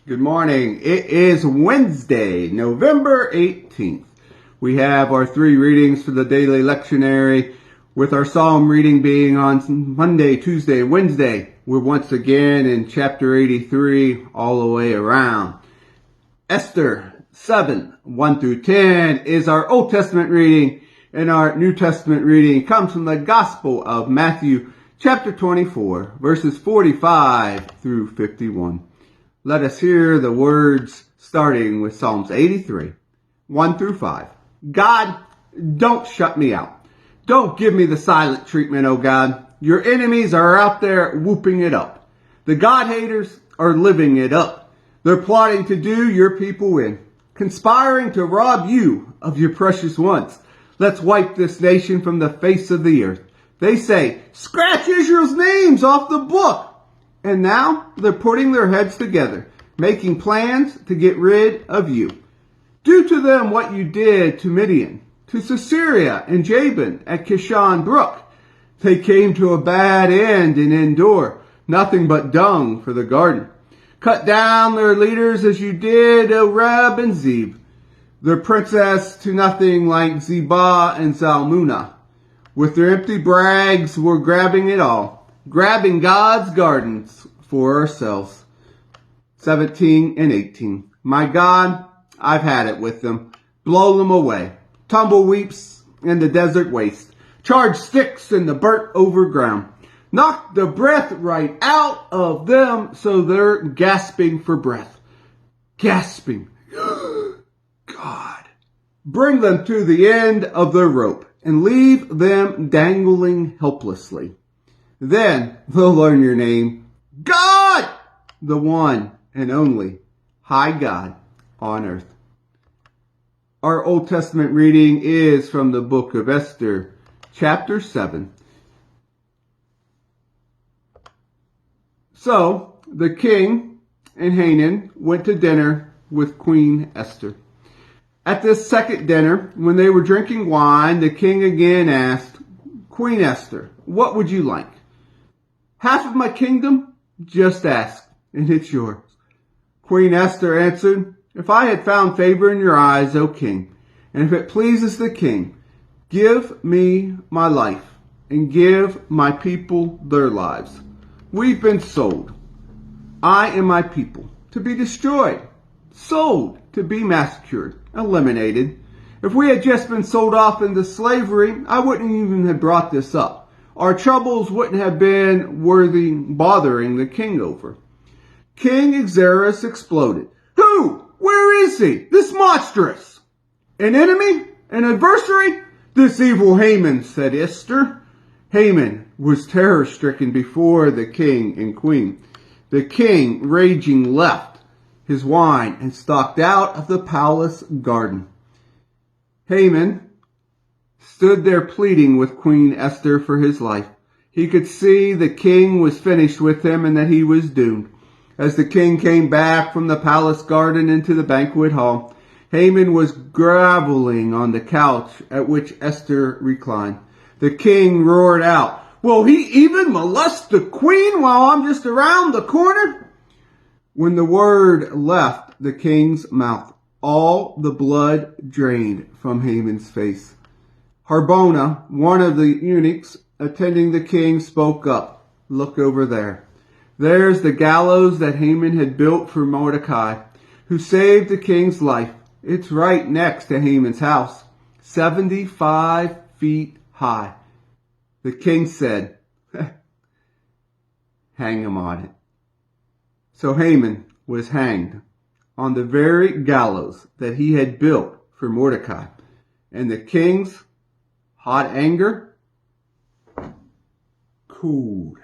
Good morning. It is Wednesday, November 18th. We have our three readings for the daily lectionary, with our psalm reading being on Monday, Tuesday, and Wednesday. We're once again in chapter 83 all the way around. Esther 7, 1 through 10 is our Old Testament reading, and our New Testament reading comes from the Gospel of Matthew, chapter 24, verses 45 through 51. Let us hear the words starting with Psalms 83, 1 through 5. God, don't shut me out. Don't give me the silent treatment, O God. Your enemies are out there whooping it up. The God haters are living it up. They're plotting to do your people in, conspiring to rob you of your precious ones. Let's wipe this nation from the face of the earth. They say, scratch Israel's names off the book. And now they're putting their heads together, making plans to get rid of you. Do to them what you did to Midian, to Sisera and Jabin at Kishon Brook. They came to a bad end in Endor, nothing but dung for the garden. Cut down their leaders as you did Oreb and Zeb, their princess to nothing like Zebah and Zalmunna. With their empty brags, we're grabbing it all. Grabbing God's gardens for ourselves. 17 and 18. My God, I've had it with them. Blow them away. Tumbleweeds in the desert waste. Charge sticks in the burnt over ground. Knock the breath right out of them so they're gasping for breath. Gasping. God. Bring them to the end of their rope and leave them dangling helplessly. Then they'll learn your name, God, the one and only high God on earth. Our Old Testament reading is from the book of Esther, chapter 7. So the king and Haman went to dinner with Queen Esther. At this second dinner, when they were drinking wine, the king again asked, Queen Esther, what would you like? Half of my kingdom? Just ask, and it's yours. Queen Esther answered, If I had found favor in your eyes, O king, and if it pleases the king, give me my life, and give my people their lives. We've been sold, I and my people, to be destroyed, sold to be massacred, eliminated. If we had just been sold off into slavery, I wouldn't even have brought this up. Our troubles wouldn't have been worthy bothering the king over. King Xerxes exploded. Who? Where is he? This monstrous. An enemy? An adversary? This evil Haman, said Esther. Haman was terror-stricken before the king and queen. The king, raging, left his wine and stalked out of the palace garden. Haman stood there pleading with Queen Esther for his life. He could see the king was finished with him and that he was doomed. As the king came back from the palace garden into the banquet hall, Haman was groveling on the couch at which Esther reclined. The king roared out, Will he even molest the queen while I'm just around the corner? When the word left the king's mouth, all the blood drained from Haman's face. Harbona, one of the eunuchs attending the king, spoke up. Look over there. There's the gallows that Haman had built for Mordecai, who saved the king's life. It's right next to Haman's house, 75 feet high. The king said, hang him on it. So Haman was hanged on the very gallows that he had built for Mordecai. And the king's hot anger cooled.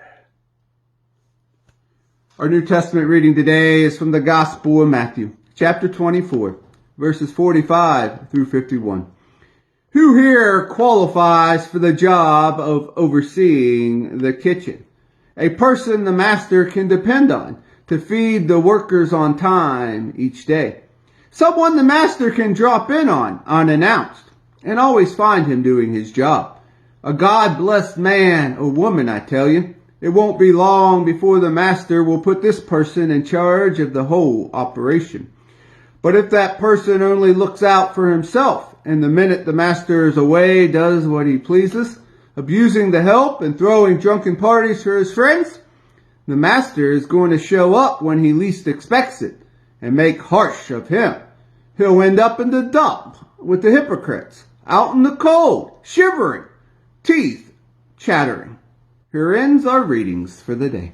Our New Testament reading today is from the Gospel of Matthew, chapter 24, verses 45 through 51. Who here qualifies for the job of overseeing the kitchen? A person the master can depend on to feed the workers on time each day. Someone the master can drop in on unannounced and always find him doing his job. A God-blessed man or woman, I tell you, it won't be long before the master will put this person in charge of the whole operation. But if that person only looks out for himself, and the minute the master is away does what he pleases, abusing the help and throwing drunken parties for his friends, the master is going to show up when he least expects it and make harsh of him. He'll end up in the dump with the hypocrites, out in the cold, shivering, teeth chattering. Here ends our readings for the day.